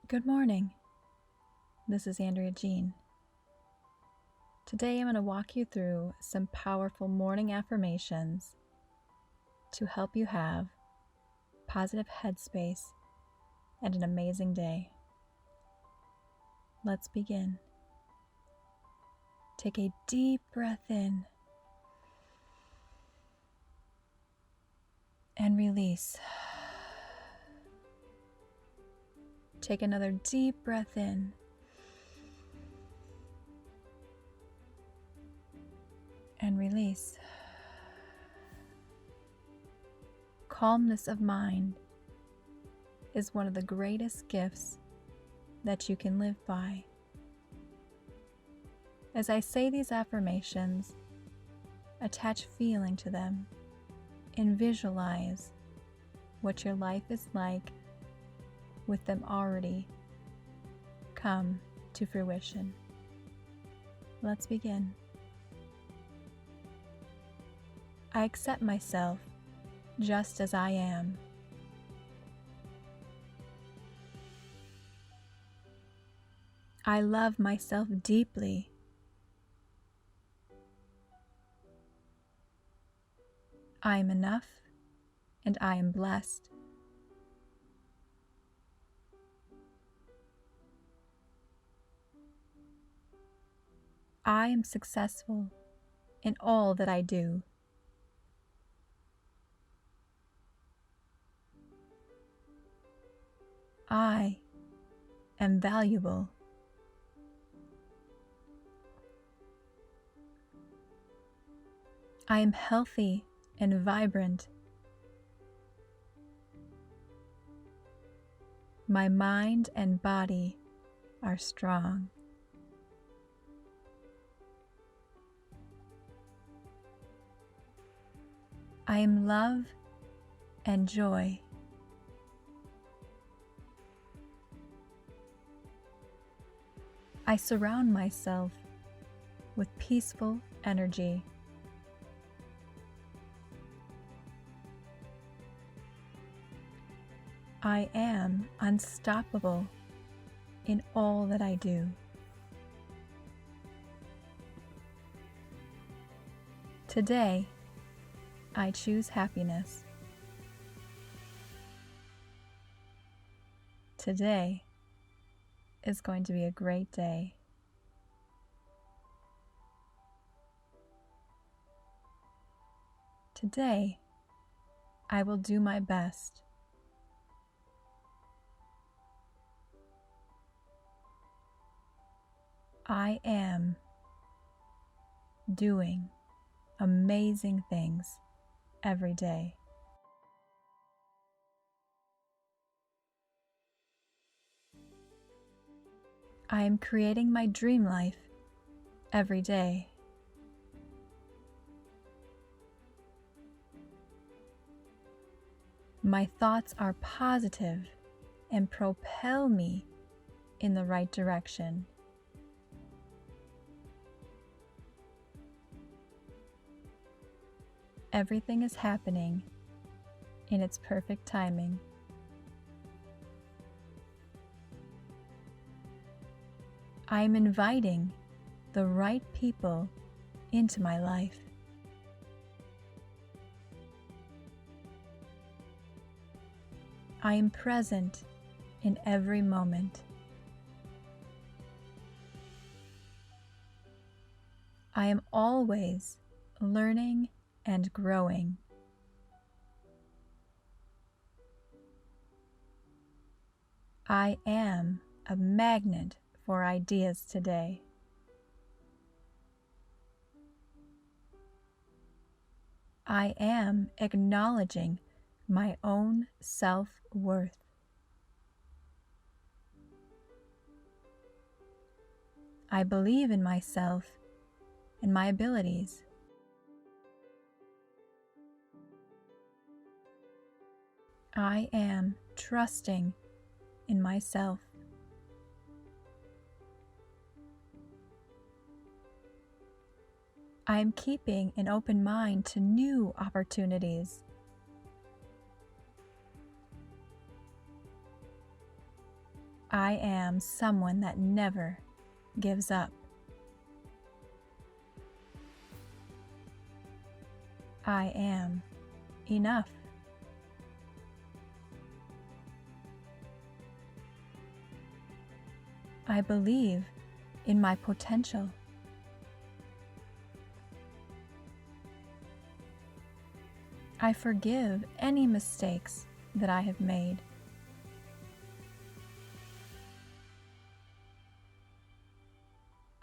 Good morning. This is Andrea Jean. Today I'm going to walk you through some powerful morning affirmations to help you have positive headspace and an amazing day. Let's begin. Take a deep breath in and release. Take another deep breath in and release. Calmness of mind is one of the greatest gifts that you can live by. As I say these affirmations, attach feeling to them and visualize what your life is like with them already come to fruition. Let's begin. I accept myself just as I am. I love myself deeply. I am enough and I am blessed. I am successful in all that I do. I am valuable. I am healthy and vibrant. My mind and body are strong. I am love and joy. I surround myself with peaceful energy. I am unstoppable in all that I do. Today, I choose happiness. Today is going to be a great day. Today, I will do my best. I am doing amazing things every day. I am creating my dream life every day. My thoughts are positive and propel me in the right direction. Everything is happening in its perfect timing. I am inviting the right people into my life. I am present in every moment. I am always learning and growing. I am a magnet for ideas today. I am acknowledging my own self-worth. I believe in myself and my abilities. I am trusting in myself. I am keeping an open mind to new opportunities. I am someone that never gives up. I am enough. I believe in my potential. I forgive any mistakes that I have made.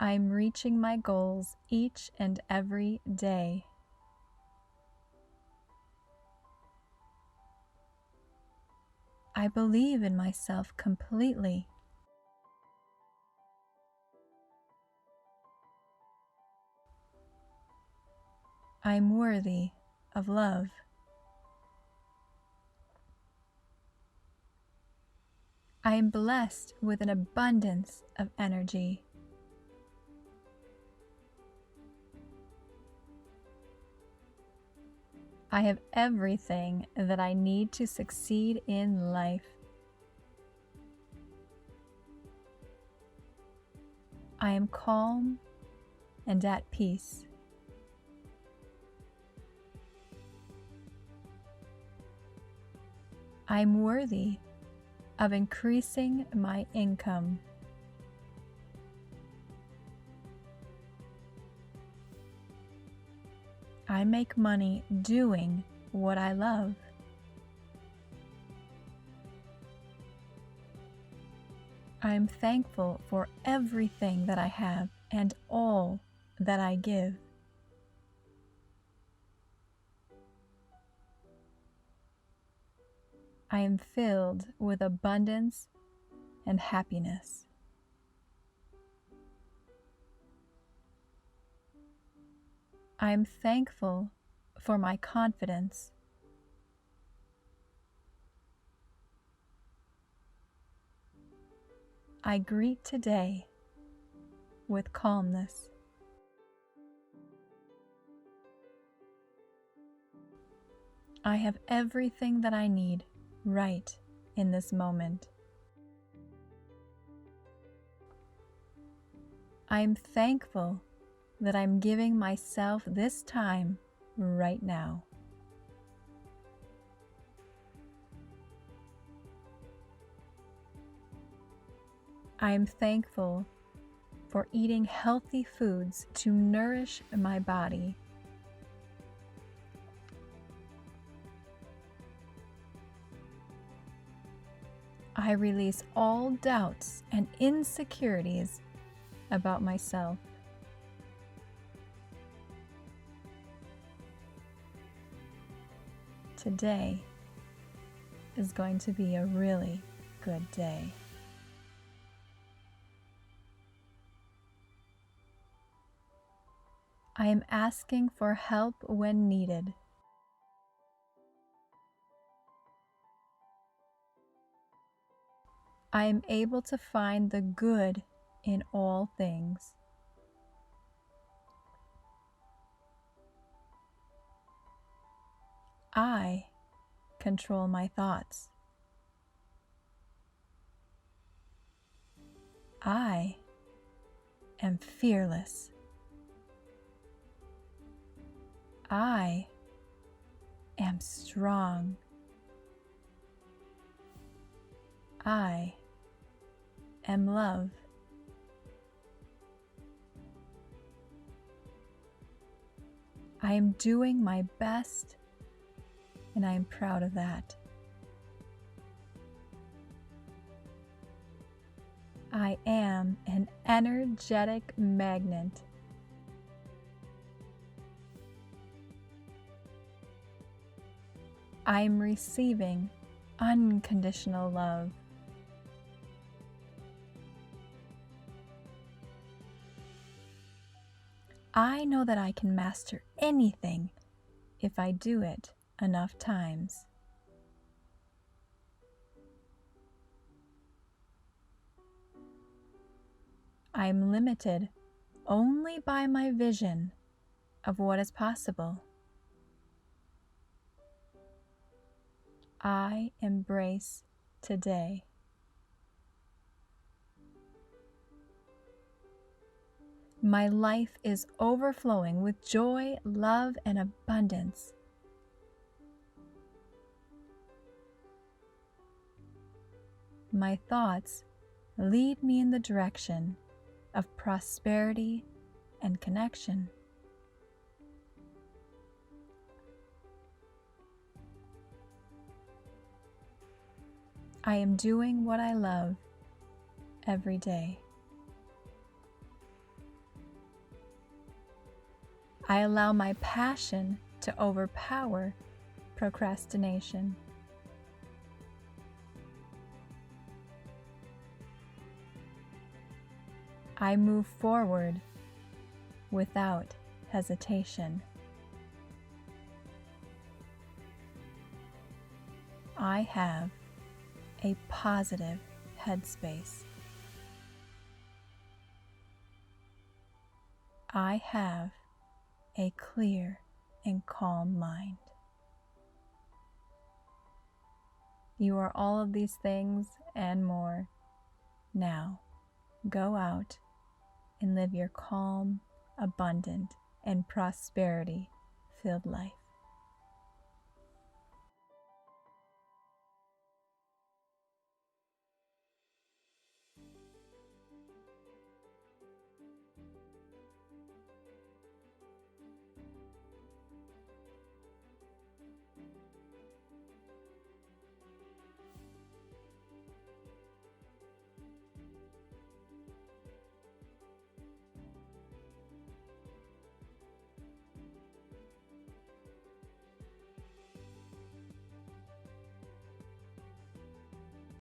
I am reaching my goals each and every day. I believe in myself completely. I am worthy of love. I am blessed with an abundance of energy. I have everything that I need to succeed in life. I am calm and at peace. I am worthy of increasing my income. I make money doing what I love. I am thankful for everything that I have and all that I give. I am filled with abundance and happiness. I am thankful for my confidence. I greet today with calmness. I have everything that I need right in this moment. I am thankful that I'm giving myself this time right now. I am thankful for eating healthy foods to nourish my body. I release all doubts and insecurities about myself. Today is going to be a really good day. I am asking for help when needed. I am able to find the good in all things. I control my thoughts. I am fearless. I am strong. I am love. I am doing my best, and I am proud of that. I am an energetic magnet. I am receiving unconditional love. I know that I can master anything if I do it enough times. I am limited only by my vision of what is possible. I embrace today. My life is overflowing with joy, love, and abundance. My thoughts lead me in the direction of prosperity and connection. I am doing what I love every day. I allow my passion to overpower procrastination. I move forward without hesitation. I have a positive headspace. I have a clear and calm mind. You are all of these things and more. Now, go out and live your calm, abundant, and prosperity-filled life.